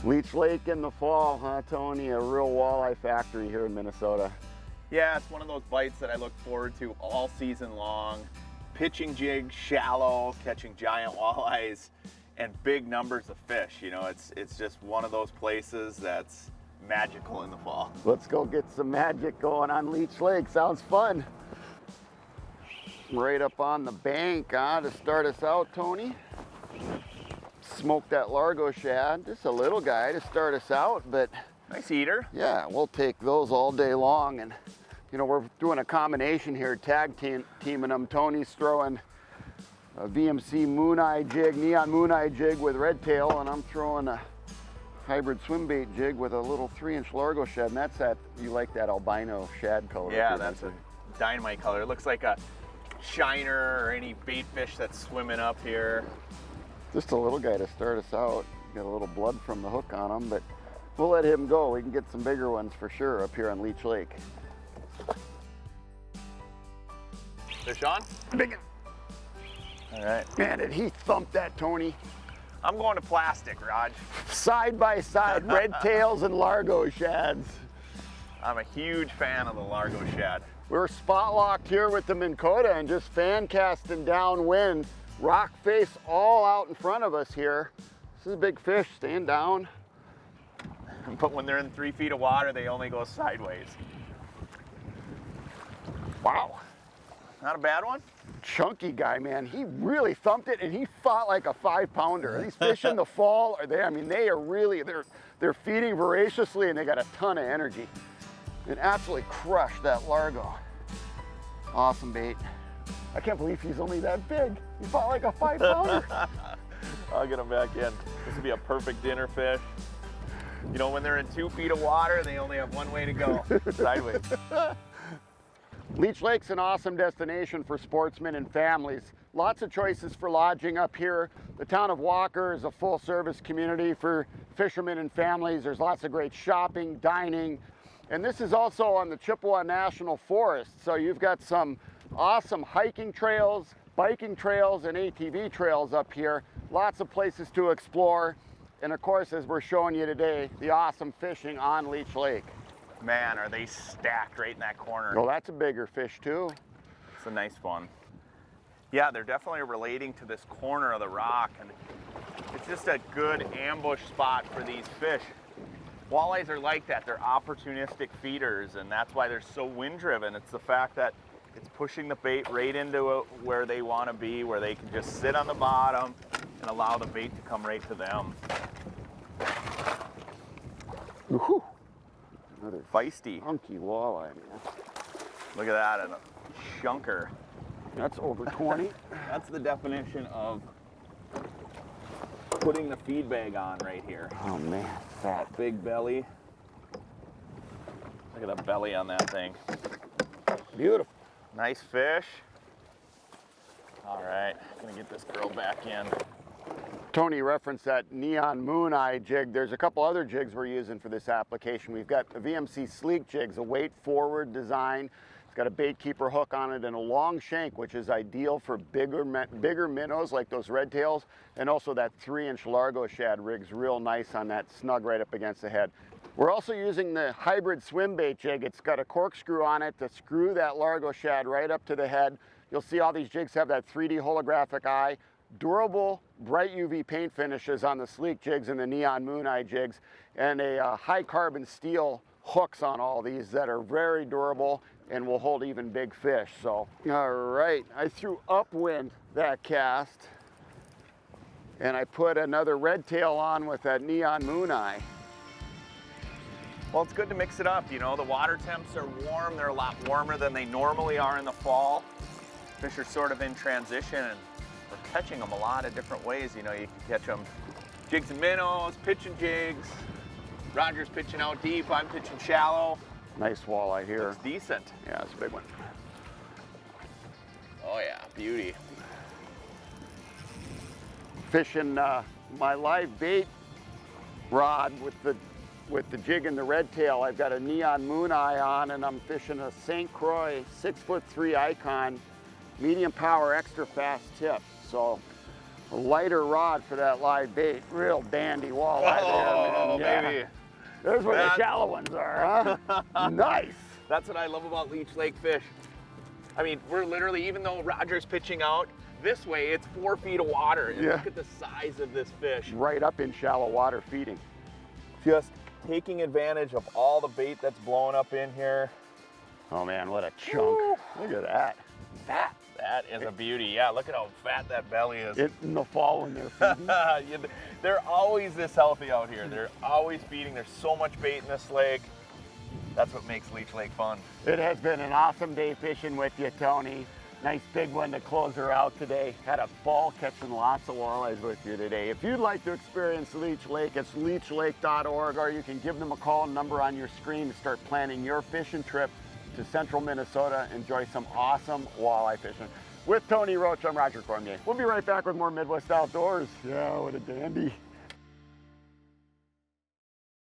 Leech Lake in the fall, huh, Tony? A real walleye factory here in Minnesota. Yeah, it's one of those bites that I look forward to all season long. Pitching jigs, shallow, catching giant walleyes, and big numbers of fish. You know, it's just one of those places that's magical in the fall. Let's go get some magic going on Leech Lake. Sounds fun. Right up on the bank, huh, to start us out, Tony. Smoke that Largo shad, just a little guy to start us out, but nice eater. Yeah, we'll take those all day long. And you know, we're doing a combination here, tag teaming them. Tony's throwing a VMC moon eye jig, neon moon eye jig with red tail, and I'm throwing a hybrid swim bait jig with a little 3-inch Largo shad. And that's that, you like that albino shad color? Yeah, that's a dynamite color. It looks like a shiner or any bait fish that's swimming up here. Just a little guy to start us out. Got a little blood from the hook on him, but we'll let him go. We can get some bigger ones for sure up here on Leech Lake. Fish on? Big one. All right. Man, did he thump that, Tony? I'm going to plastic, Raj. Side by side, red tails and Largo shads. I'm a huge fan of the Largo shad. We're spot locked here with the Minn Kota and just fan casting downwind. Rock face all out in front of us here. This is a big fish, staying down. But when they're in 3 feet of water, they only go sideways. Wow. Not a bad one? Chunky guy, man. He really thumped it and he fought like a 5-pounder. These fish in the fall are there. I mean, they are really, they're feeding voraciously and they got a ton of energy. And absolutely crushed that Largo. Awesome bait. I can't believe he's only that big. He fought like a 5-pounder. I'll get him back in. This would be a perfect dinner fish. You know, when they're in 2 feet of water, they only have one way to go, sideways. Leech Lake's an awesome destination for sportsmen and families. Lots of choices for lodging up here. The town of Walker is a full-service community for fishermen and families. There's lots of great shopping, dining, and this is also on the Chippewa National Forest. So you've got some awesome hiking trails, biking trails, and ATV trails up here. Lots of places to explore. And of course, as we're showing you today, the awesome fishing on Leech Lake. Man, are they stacked right in that corner. Well, that's a bigger fish too. It's a nice one. Yeah, they're definitely relating to this corner of the rock, and it's just a good ambush spot for these fish. Walleyes are like that. They're opportunistic feeders, and that's why they're so wind driven. It's the fact that it's pushing the bait right into where they want to be, where they can just sit on the bottom and allow the bait to come right to them. Woohoo! Another Feisty. funky walleye, man. Look at that, and a chunker. That's over 20. That's the definition of putting the feed bag on right here. Oh man, fat. Big belly. Look at the belly on that thing. Beautiful. Nice fish. All right, gonna get this girl back in. Tony referenced that neon moon eye jig. There's a couple other jigs we're using for this application. We've got the VMC Sleek jigs, a weight forward design. It's got a bait keeper hook on it and a long shank, which is ideal for bigger minnows like those red tails. And also that 3-inch Largo shad rig's real nice on that, snug right up against the head. We're also using the hybrid swim bait jig. It's got a corkscrew on it to screw that Largo shad right up to the head. You'll see all these jigs have that 3D holographic eye. Durable, bright UV paint finishes on the Sleek jigs and the neon moon eye jigs, and a high carbon steel hooks on all these that are very durable and will hold even big fish. So, all right, I threw upwind that cast and I put another red tail on with that neon moon eye. Well, it's good to mix it up. You know, the water temps are warm. They're a lot warmer than they normally are in the fall. Fish are sort of in transition, and we're catching them a lot of different ways. You know, you can catch them jigs and minnows, pitching jigs. Roger's pitching out deep, I'm pitching shallow. Nice walleye here. It's decent. Yeah, it's a big one. Oh yeah, beauty. Fishing my live bait rod with the jig and the red tail. I've got a neon moon eye on, and I'm fishing a St. Croix 6'3" Icon medium power extra fast tip. So A lighter rod for that live bait. Real dandy walleye Oh, there, man. baby. Yeah. There's where the shallow ones are, huh? Nice. That's what I love about Leech Lake fish. I mean, we're literally, even though Roger's pitching out this way, it's 4 feet of water. And Yeah. look at the size of this fish. Right up in shallow water feeding. Just taking advantage of all the bait that's blowing up in here. Oh man, what a chunk. Woo. Look at that. Fat. That is a beauty. Yeah, look at how fat that belly is. In the fall when they're feeding. Yeah, they're always this healthy out here. They're always feeding. There's so much bait in this lake. That's what makes Leech Lake fun. It has been an awesome day fishing with you, Tony. Nice big one to close her out today. Had a ball catching lots of walleyes with you today. If you'd like to experience Leech Lake, it's leechlake.org, or you can give them a call, number on your screen, to start planning your fishing trip to central Minnesota. Enjoy some awesome walleye fishing. With Tony Roach, I'm Roger Cormier. We'll be right back with more Midwest Outdoors. Yeah, what a dandy.